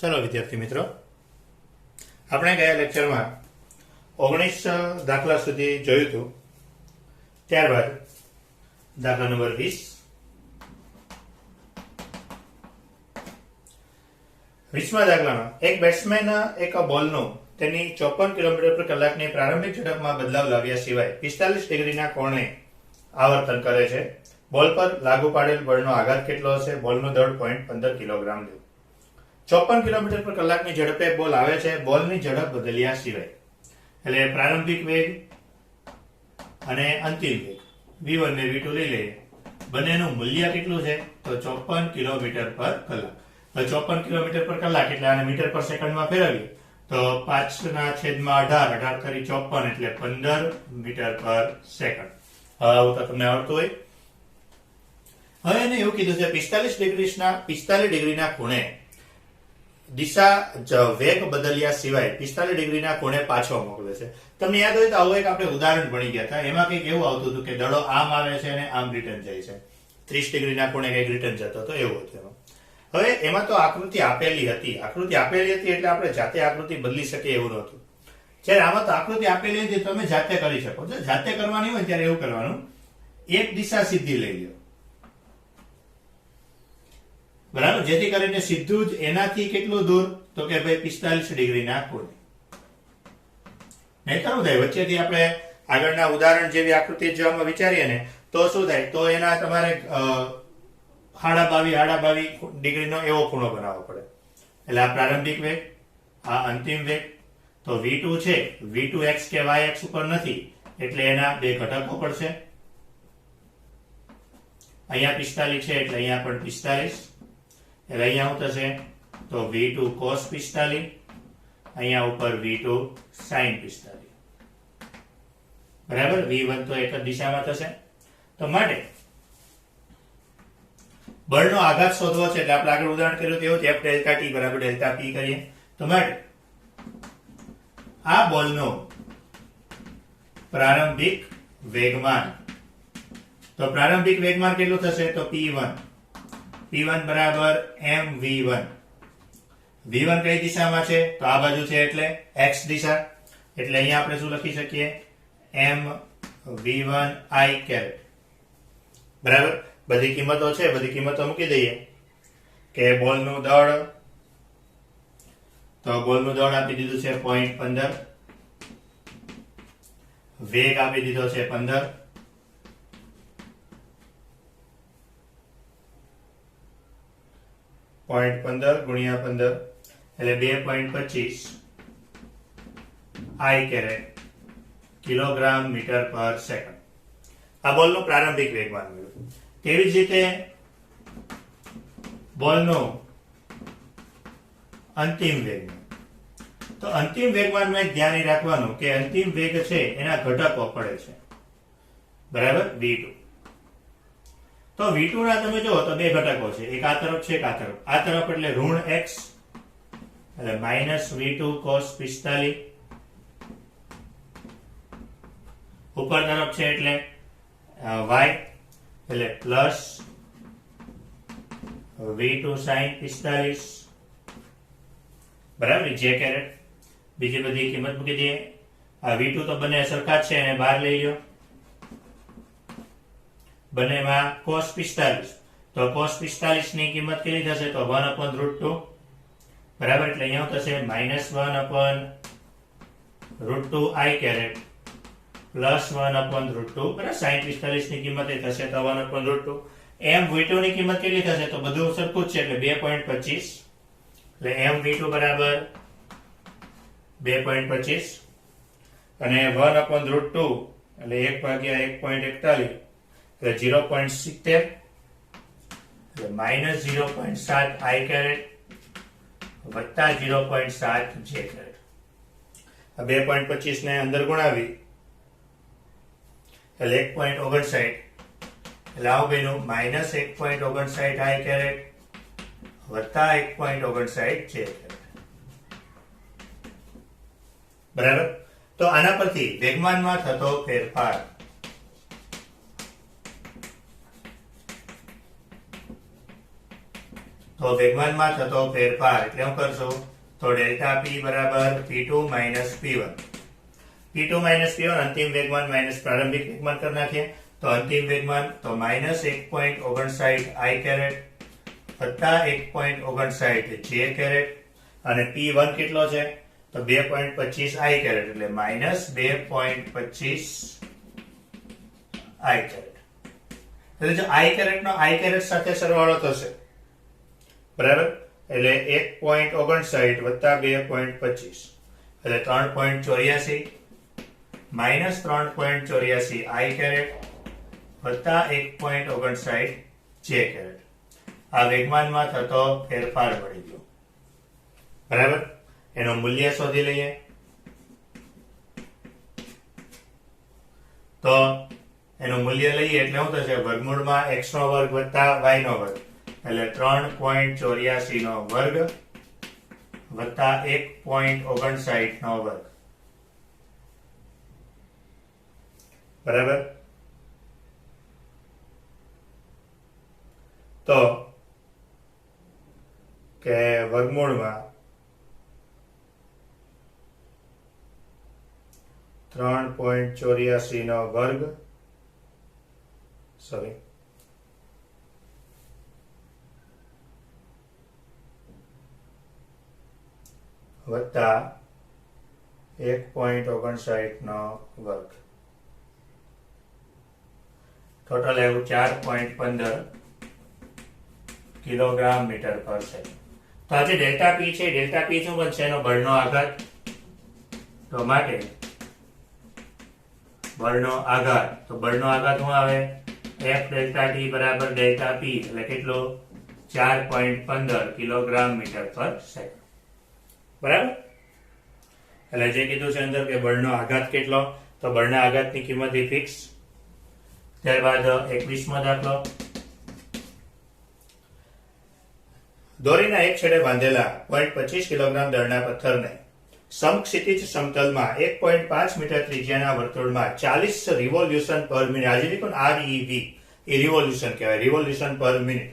चलो विद्यार्थी मित्रों, આપણે ગયા લેક્ચરમાં 19 દાખલા સુધી જોયું હતું। ત્યારબાદ દાખલા નંબર 20 20મા દાખલામાં એક બેટ્સમેન એક બોલનો તેની 54 કિલોમીટર પર કલાકની પ્રારંભિક ઝડપમાં બદલાવ લાવ્યા સિવાય 45 ડિગ્રીના કોણે આવર્તન કરે છે। બોલ પર લાગુ પાડેલ બળનો આઘાત કેટલો હશે? બોલનું દળ 0.15 કિલોગ્રામ છે। 54 કિલોમીટર પર કલાકની ઝડપે બોલ આવે છે, બોલની ઝડપ બદલ્યા સિવાય, એટલે પ્રારંભિક વેગ અને અંતિમ વેગ v1 ને v2 લઈ લઈએ, બંનેનું મૂલ્ય કેટલું છે? તો 54 કિલોમીટર પર કલાક। 54 કિલોમીટર પર કલાક એટલે આને મીટર પર સેકન્ડમાં ફેરવીએ તો 5/18 18 કરી 54 એટલે 15 મીટર પર સેકન્ડ। આવું તો તમને આવડતું હોય। હવે એને એવું કીધું છે 45 ડિગ્રીના ખૂણે દિશા વેગ બદલ્યા સિવાય 45 ડિગ્રીના ખૂણે પાછો મોકલે છે। તમને યાદ હોય તો આવું એક આપણે ઉદાહરણ ભણી ગયા હતા। એમાં કંઈક એવું આવતું હતું કે દડો આમ આવે છે અને આમ રિટર્ન જાય છે, 30 ડિગ્રીના ખૂણે કંઈક રિટર્ન જતો હતો, એવું હતું એમાં। હવે એમાં તો આકૃતિ આપેલી હતી એટલે આપણે જાતે આકૃતિ બદલી શકીએ એવું નહોતું। જ્યારે આમાં તો આકૃતિ આપેલી હતી તમે જાતે કરી શકો છો। જાતે કરવાની હોય ત્યારે એવું કરવાનું, એક દિશા સીધી લઈ લો, બરાબર, જેથી કરીને સીધું જ એનાથી કેટલું દૂર? તો કે ભાઈ 45 ડિગ્રીના ખૂણે। નહીતર શું થાય, વચ્ચેથી આપણે આગળના ઉદાહરણ જેવી આકૃતિ જોવામાં વિચારીએ ને તો શું થાય, તો એના તમારે 22 ડિગ્રીનો એવો ખૂણો બનાવવો પડે। એટલે આ પ્રારંભિક વેગ, આ અંતિમ વેગ, તો v2 છે, v2 x કે y x ઉપર નથી એટલે એના બે ઘટકો પડશે। અહીંયા 45 છે એટલે અહીંયા પણ 45, એટલે અહીંયા શું થશે? તો v2 cos 45, અહીંયા ઉપર v2 sin 45, બરાબર। v1 તો એક જ દિશામાં થશે। તો માટે બળનો આઘાત શોધવો છે એટલે આપણે આગળ ઉદાહરણ કર્યું તેવું f ડેલ્ટા t બરાબર ડેલ્ટા p કરીએ। તો માટે આ બોલનો પ્રારંભિક વેગમાન, તો પ્રારંભિક વેગમાન કેટલું થશે? તો p1 બરાબર mv1। v1 કઈ દિશામાં છે? તો આ બાજુ છે એટલે x દિશા, એટલે અહીંયા આપણે શું લખી શકીએ? mv1 i કેરેટ, બરાબર। બધી કિંમતો છે, બધી કિંમતો મૂકી દઈએ કે બોલનું દળ, તો બોલનું દળ આપી દીધું છે 0.15, વેગ આપી દીધો છે 15, ગુણ્યા 15 એટલે 2.25 આઈ કેરેટ કિલોગ્રામ મીટર પર સેકન્ડ। આ બોલનો પ્રારંભિક વેગમાન મળ્યું। તેવી જ રીતે બોલનો અંતિમ વેગમાન, તો અંતિમ વેગમાનમાં એક ધ્યાન રાખવાનું કે અંતિમ વેગ છે એના ઘટકો પડે છે, બરાબર, v2। તો v2 ના તમે જો તો બે ઘટકો છે, એક આ તરફ છે, એક આ તરફ। આ તરફ એટલે ઋણ x એટલે -v2 cos 45, ઉપર તરફ છે એટલે y એટલે પ્લસ v2 sin 45, બરાબર, જે કેરેટ। બીજી બધી કિંમત મૂકી દઈએ। આ v2 તો બંને સરખા જ છે એને બહાર લઈ લો, બંનેમાં cos 45, તો cos 45 ની કિંમત કેટલી થશે? તો 1/√2, બરાબર, એટલે અહીંયા થશે -1/√2 i કેરેટ પ્લસ 1/√2, બરાબર। sin 45 ની કિંમત એ થશે તો 1/√2। m v2 ની કિંમત કેટલી થશે? તો બધું સરખું જ છે એટલે 2.25, એટલે m v2 બરાબર 2.25 અને 1/√2 એટલે 1/1.41 એટલે 0.70 એટલે -0.7 i કેરેટ વત્તા 0.7 j કેરેટ। આ 2.25 ને અંદર ગુણાવી એટલે 1.59 એટલે આવું બન્યું -1.59 i કેરેટ વત્તા 1.59 j કેરેટ, બરાબર। તો આના પરથી વેગમાનમાં થતો ફેરફાર, તો વેગમાનમાં થતો ફેરફાર એટલે શું કરશું? તો ડેલ્ટા પી બરાબર P2 minus P1. P2 minus P1 અંતિમ વેગમાન માઇનસ પ્રારંભિક વેગમાન કરી નાખીએ તો અંતિમ વેગમાન તો માઇનસ 1.59 I કેરેટ વત્તા 1.59 J કેરેટ અને P1 કેટલો છે? તો 2.25 I કેરેટ એટલે માઇનસ 2.25 I કેરેટ. એટલે જો I કેરેટ નો I કેરેટ સાથે સરવાળો થશે બરાબર, એટલે 1.59 વત્તા 2.25 એટલે 3.84 માઇનસ 3.84 I કેરેટ વત્તા 1.59 J કેરેટ. આ વેગમાનમાં થતો ફેરફાર મળી ગયો બરાબર. એનું મૂલ્ય શોધી લઈએ તો એનું મૂલ્ય લઈએ એટલે શું થશે? વર્ગમૂળમાં x નો વર્ગ વત્તા y નો વર્ગ એટલે 3.84 નો વર્ગ વત્તા 1.59 નો વર્ગ બરાબર. તો કે વર્ગમૂળમાં 3.84 નો વર્ગ વત્તા 1.59 નો વર્ગ ટોટલ આવ્યું 4.15 કિલોગ્રામ મીટર પર સેકન્ડ. તો આજે ડેલ્ટા પી છે, ડેલ્ટા પી શું બનશે? એનો બળનો આઘાત. તો માટે બળનો આઘાત, તો બળનો આઘાત શું આવે? F ડેલ્ટા ટી બરાબર ડેલ્ટા પી એટલે કેટલો? 4.15 કિલોગ્રામ મીટર પર સેકન્ડ બરાબર. એટલે જે કીધું છે અંદર કે બળનો આઘાત કેટલો, તો બળના આઘાતની કિંમત એ ફિક્સ. ત્યારબાદ 21મો દાખલો. દોરીના એક છેડે બાંધેલા 0.25 કિલોગ્રામ દળના પથ્થરને સમક્ષિતિજ સમતલમાં 1.5 મીટર ત્રિજ્યાના વર્તુળમાં 40 રિવોલ્યુશન પર મિનિટ, આજે કોણ REV એ રિવોલ્યુશન કહેવાય, રિવોલ્યુશન પર મિનિટ,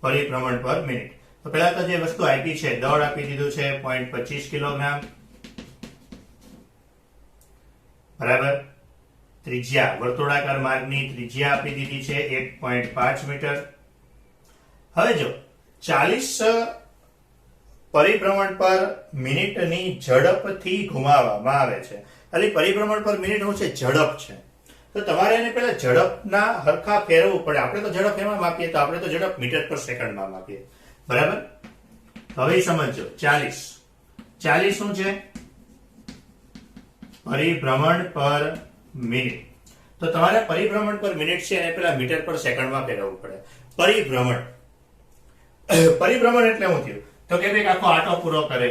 પરિભ્રમણ પર મિનિટ. તો પહેલા તો જે વસ્તુ આપી છે, દળ આપી દીધું છે 0.25 કિલોગ્રામ બરાબર. ત્રિજ્યા, વર્તુળાકાર માર્ગની ત્રિજ્યા આપી દીધી છે 1.5 મીટર. હવે જો 40 પરિભ્રમણ પર મિનિટની ઝડપથી ઘુમાવવામાં આવે છે. એટલે પરિભ્રમણ પર મિનિટ શું છે? ઝડપ છે. તો તમારે એને પહેલા ઝડપના હરખા ફેરવવું પડે. આપણે તો ઝડપ એમાં માપીએ, તો આપણે તો ઝડપ મીટર પર સેકન્ડમાં માપીએ બરાબર. હવે સમજો 40 શું છે? પરિભ્રમણ પર મિનિટ. તો તમારે પરિભ્રમણ પર મિનિટ છે એને પહેલા મીટર પર સેકન્ડમાં ફેરવવું પડે. પરિભ્રમણ એટલે શું થયું? તો કે એક આખો આટો પૂરો કરે,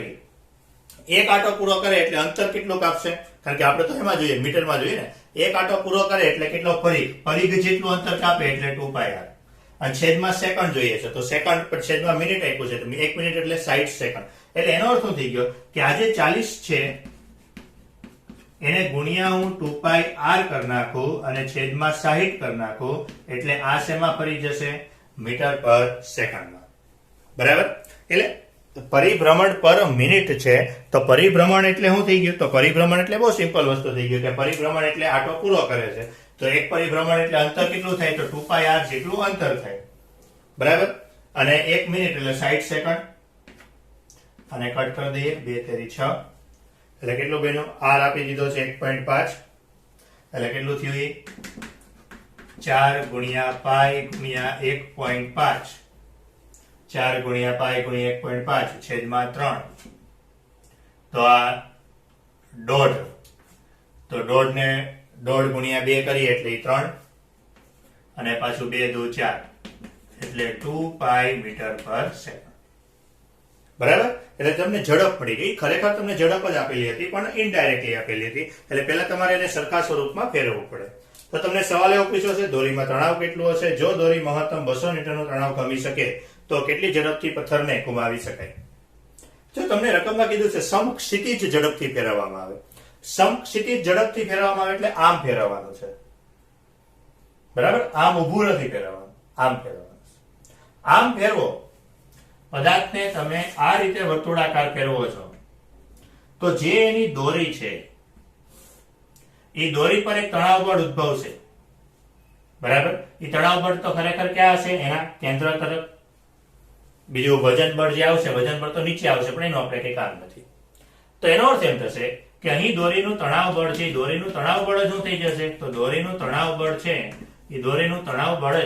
એક આટો પૂરો કરે એટલે અંતર કેટલું કાપશે? કારણ કે આપણે તો એમાં જોઈએ, મીટરમાં જોઈએ ને. એક આટો પૂરો કરે એટલે કેટલો પરિઘ જેટલું અંતર કાપે એટલે 2πr. અને છેદમાં સેકન્ડ જોઈએ છે તો સેકન્ડ પર છેદમાં મિનિટ આપ્યું છે તો 1 મિનિટ એટલે 60 સેકન્ડ. એટલે એનો અર્થ શું થઈ ગયો કે આ જે 40 છે એને ગુણ્યા હું 2πr કરી નાખું અને છેદમાં 60 કરી નાખું એટલે આ શેમાં ફરી જશે? મીટર પર સેકન્ડમાં બરાબર. એટલે પરિભ્રમણ પર મિનિટ છે. તો પરિભ્રમણ એટલે શું થઈ ગયું? તો પરિભ્રમણ એટલે બહુ સિમ્પલ વસ્તુ થઈ ગયું કે પરિભ્રમણ એટલે આટો પૂરો કરે છે. તો એક પરિભ્રમણ એટલે અંતર કેટલું થાય? તો 2πr જેટલું અંતર થાય બરાબર. અને 1 મિનિટ એટલે 60 સેકન્ડ અને કટ કરી દઈએ 2 તેરી 6 એટલે કેટલું બન્યું? r આપી દીધો છે 1.5 એટલે કેટલું થયું? 4 ગુણ્યા પાઈ ગુણ્યા 1.5, 4 ગુણ્યા પાઈ ગુણ્યા 1.5 છેદમાં 3. તો આ દોઢ, તો દોઢને દોઢ ગુણ્યા 2 કરીએ એટલે 3 અને પાછું 2 દુ 4 એટલે 2π મીટર પર સેકન્ડ બરાબર. એટલે તમને ઝડપ મળી ગઈ. ખરેખર તમને ઝડપ જ આપેલી હતી પણ ઇનડાયરેક્ટલી આપેલી હતી. એટલે પહેલા તમારે એને સરખા સ્વરૂપમાં ફેરવવું પડે. તો તમને સવાલ એવો પૂછ્યો છે દોરીમાં તણાવ કેટલું હશે? જો દોરી મહત્તમ 200 ન્યૂટનનો તણાવ કમી શકે તો કેટલી ઝડપથી પથ્થરને ઘુમાવી શકાય? જો તમને રકમમાં કીધું છે સમક્ષિતિજ ઝડપથી ફેરવવામાં આવે. સમક્ષિતિજ ઝડપથી ફેરવવામાં આવે એટલે આમ ફેરવવાનું છે બરાબર. આમ ઊભું નથી ફેરવવાનું, આમ ફેરવવાનું. આમ ફેરવો પદાર્થને તમે આ રીતે વર્તુળાકાર ફેરવો છો તો જે એની દોરી છે એ દોરી પર એક તણાવ બળ ઉદ્ભવશે, બરાબર. એ તણાવ બળ તો ખરેખર ક્યાં હશે? એના કેન્દ્ર તરફ. બીજું વજન બળ જે આવશે, વજન બળ તો નીચે આવશે, પણ એનો આપણે કઈ કામ નથી. તો એનો અર્થ એમ થશે કે અહીં દોરીનું તણાવ બળ છે, દોરીનું તણાવ બળ જ શું થઈ જશે? તો દોરીનું તણાવ બળ છે એ દોરીનું તણાવ બળ જ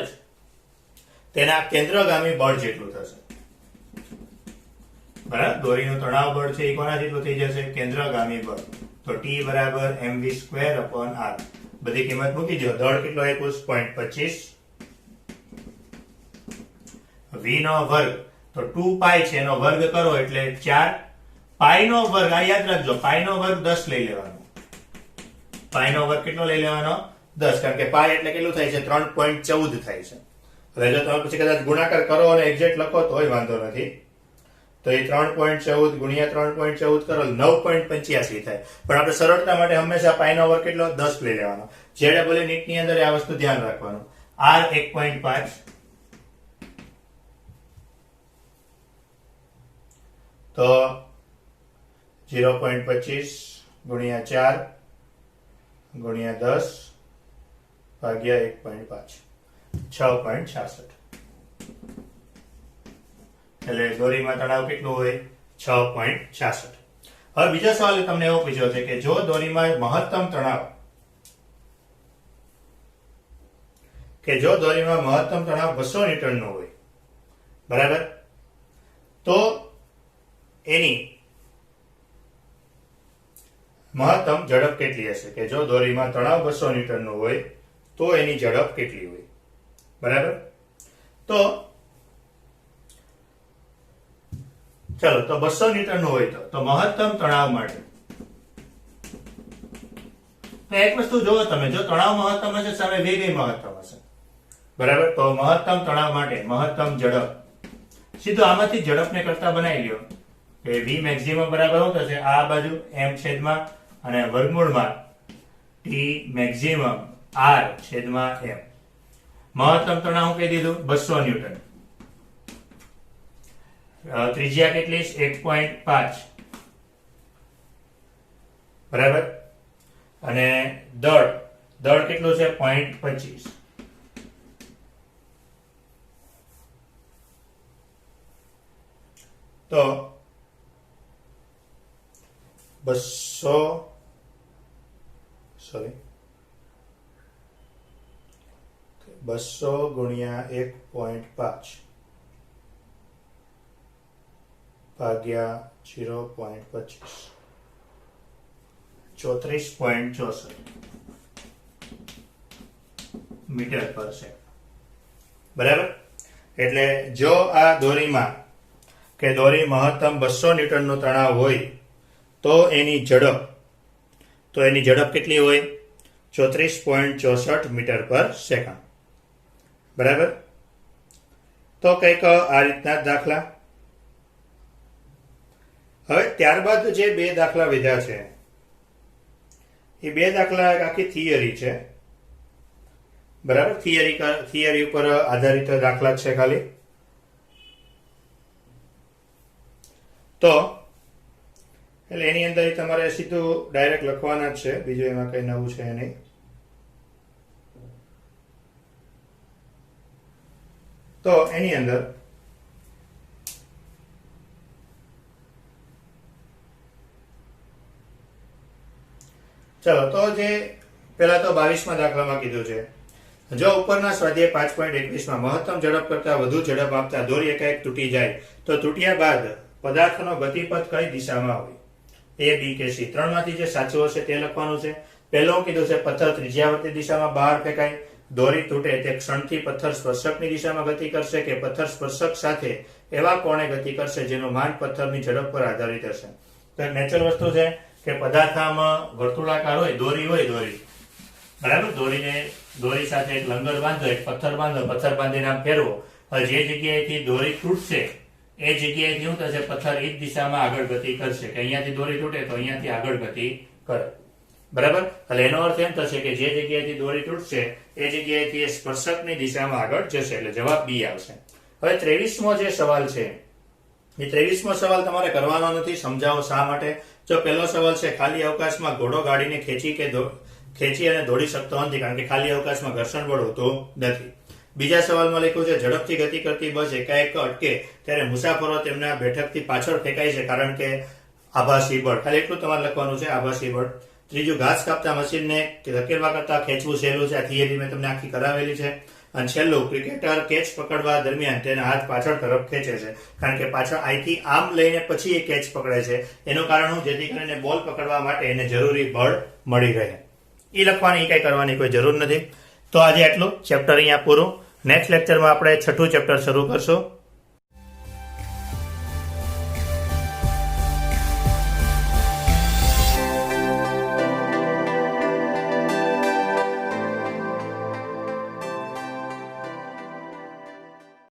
તેના કેન્દ્રગામી બળ જેટલું થશે, બરાબર. દોરીનું તણાવ બળ છે એ કોના જેટલું થઈ જશે? કેન્દ્રગામી બળ. તો T બરાબર mv²/r. બધી કિંમત મૂકી દો. દળ કેટલો આપ્યો? 0.25. v નો વર્ગ તો 2π છે, એનો વર્ગ કરો એટલે 4. પાઈ નો વર્ગ આ યાદ રાખજો, પાઈ નો વર્ગ 10 લઈ લેવાનો. પાઈ નો વર્ગ કેટલો લઈ લેવાનો? 10, કારણ કે પાઈ એટલે કેટલું થાય છે? 3.14 થાય છે. હવે જો તમે પછી કદાચ ગુણાકાર કરો અને એક્ઝેક્ટ લખો તોય વાંધો નથી. તો એ 3.14 ગુણ્યા 3.14 કરો 9.85 થાય. પણ આપણે સરળતા માટે હંમેશા પાઈ નો વર્ગ કેટલો? 10 લઈ લેવાનો. JEE નીટ ની અંદર આ વસ્તુ ધ્યાન રાખવાનું. r 1.5 તો 0.25 ગુણ્યા 4 ગુણ્યા 10 ભાગ્યા 1.5 6.66. એટલે દોરીમાં તણાવ કેટલું હોય? 6.66. હવે બીજો સવાલ તમને એવો પૂછ્યો છે કે જો દોરીમાં મહત્તમ તણાવ મહત્તમ તણાવ 200 ન્યૂટનનો હોય, બરાબર, તો એની મહત્તમ ઝડપ કેટલી હશે? કે જો દોરીમાં તણાવ 200 ન્યૂટનનો હોય તો એની ઝડપ કેટલી હોય, બરાબર. તો ચલો, તો 200 ન્યૂટનનું હોય તો મહત્તમ તણાવ માટે તો એક વસ્તુ જોવો તમે, જો તણાવ મહત્તમ હશે સામે વેગ મહત્તમ હશે, બરાબર. તો મહત્તમ તણાવ માટે મહત્તમ ઝડપ સીધું આમાંથી ઝડપને કરતા બનાવી લ્યો કે v મેક્સિમમ બરાબર શું થશે? આ બાજુ m છેદમાં અને વર્ગમૂળમાં t મેક્સિમમ r છેદમાં m. મહત્તમ તણાવ હું કહી દીધું 200 ન્યૂટન. ત્રિજ્યા કેટલી? 1.5, બરાબર. અને દળ કેટલું છે? 0.25. તો 200 ગુણ્યા 1.5 ભાગ્યા 0.25 34.64 મીટર પર સેકન્ડ, બરાબર. એટલે જો આ દોરીમાં કે દોરી મહત્તમ 200 ન્યૂટનનો તણાવ હોય તો એની ઝડપ કેટલી હોય? 34.64 મીટર પર સેકન્ડ, બરાબર. તો કંઈક આ રીતના દાખલા. હવે ત્યારબાદ જે બે દાખલા વિધા છે એ બે દાખલા આખી થિયરી છે, બરાબર. થિયરી ઉપર આધારિત દાખલા છે ખાલી. તો એટલે એની અંદર તમારે સીધું ડાયરેક્ટ લખવાના જ છે, બીજું એમાં કઈ નવું છે નહીં. તો એની અંદર ચલો, તો જે પેલા તો 22માં દાખલામાં કીધું છે, જો ઉપરના સ્વાધ્યાય 5.21માં મહત્તમ ઝડપ કરતા વધુ ઝડપ આપતા દોરી એકાએક તૂટી જાય તો તૂટ્યા બાદ પદાર્થનો ગતિપથ કઈ દિશામાં હોય? A, B કે C? ત્રણમાંથી જે સાચું હશે તે લખવાનું છે. પહેલું કીધું છે પથ્થર ત્રિજ્યાવર્તી દિશામાં બહાર ફેંકાય, દોરી તૂટે તે ક્ષણથી પથ્થર સ્પર્શકની દિશામાં ગતિ કરશે કે પથ્થર સ્પર્શક સાથે એવા કોણે ગતિ કરશે જેનું માન પથ્થરની ઝડપ પર આધારિત હશે. તો એક નેચરલ વસ્તુ છે કે પદાર્થમાં વર્તુળાકાર હોય, દોરી, બરાબર. દોરી સાથે એક લંગર બાંધો, એક પથ્થર બાંધો, પથ્થર બાંધીને આમ ફેરવો. હવે જે જગ્યાએથી દોરી તૂટશે એ જગ્યાએથી શું થશે? પથ્થર એ જ દિશામાં આગળ ગતિ કરશે કે અહીંયાથી દોરી તૂટે તો અહીંયાથી આગળ ગતિ કરે, બરાબર. એટલે એનો અર્થ એમ થશે કે જે જગ્યાએથી દોરી તૂટશે એ જગ્યાએથી એ સ્પર્શકની દિશામાં આગળ જશે. એટલે જવાબ બી આવશે. હવે 23મો જે સવાલ છે એ 23મો સવાલ તમારે કરવાનો નથી, સમજાવો શા માટે. જો પહેલો સવાલ છે, ખાલી અવકાશમાં ઘોડો ગાડીને ખેંચી અને દોડી શકતો નથી, કારણ કે ખાલી અવકાશમાં ઘર્ષણ બળ હોતું નથી. બીજા સવાલમાં લખ્યું છે, ઝડપથી ગતિ કરતી બસ એકાએક અટકે ત્યારે મુસાફરો તેમના બેઠકથી પાછળ ફેંકાય છે, કારણ કે આભાસી બળ. ખાલી એટલું તમારે લખવાનું છે, આભાસી બળ. ત્રીજું, ઘાસ કાપતા મશીનને ધકેલવા કરતા ખેંચવું સહેલું છે. આ થિયરી મેં તમને આખી કરાવેલી છે. અને છેલ્લું, ક્રિકેટર કેચ પકડવા દરમિયાન તેના હાથ પાછળ તરફ ખેંચે છે, કારણ કે પાછળ અહીંથી આમ લઈને પછી એ કેચ પકડે છે. એનું કારણ હું, જેથી કરીને બોલ પકડવા માટે એને જરૂરી બળ મળી રહે. એ લખવાની, કઈ કરવાની કોઈ જરૂર નથી. તો આજે આટલું, ચેપ્ટર અહીંયા પૂરું. નેક્સ્ટ લેક્ચરમાં આપણે 6થું ચેપ્ટર શરૂ કરશું.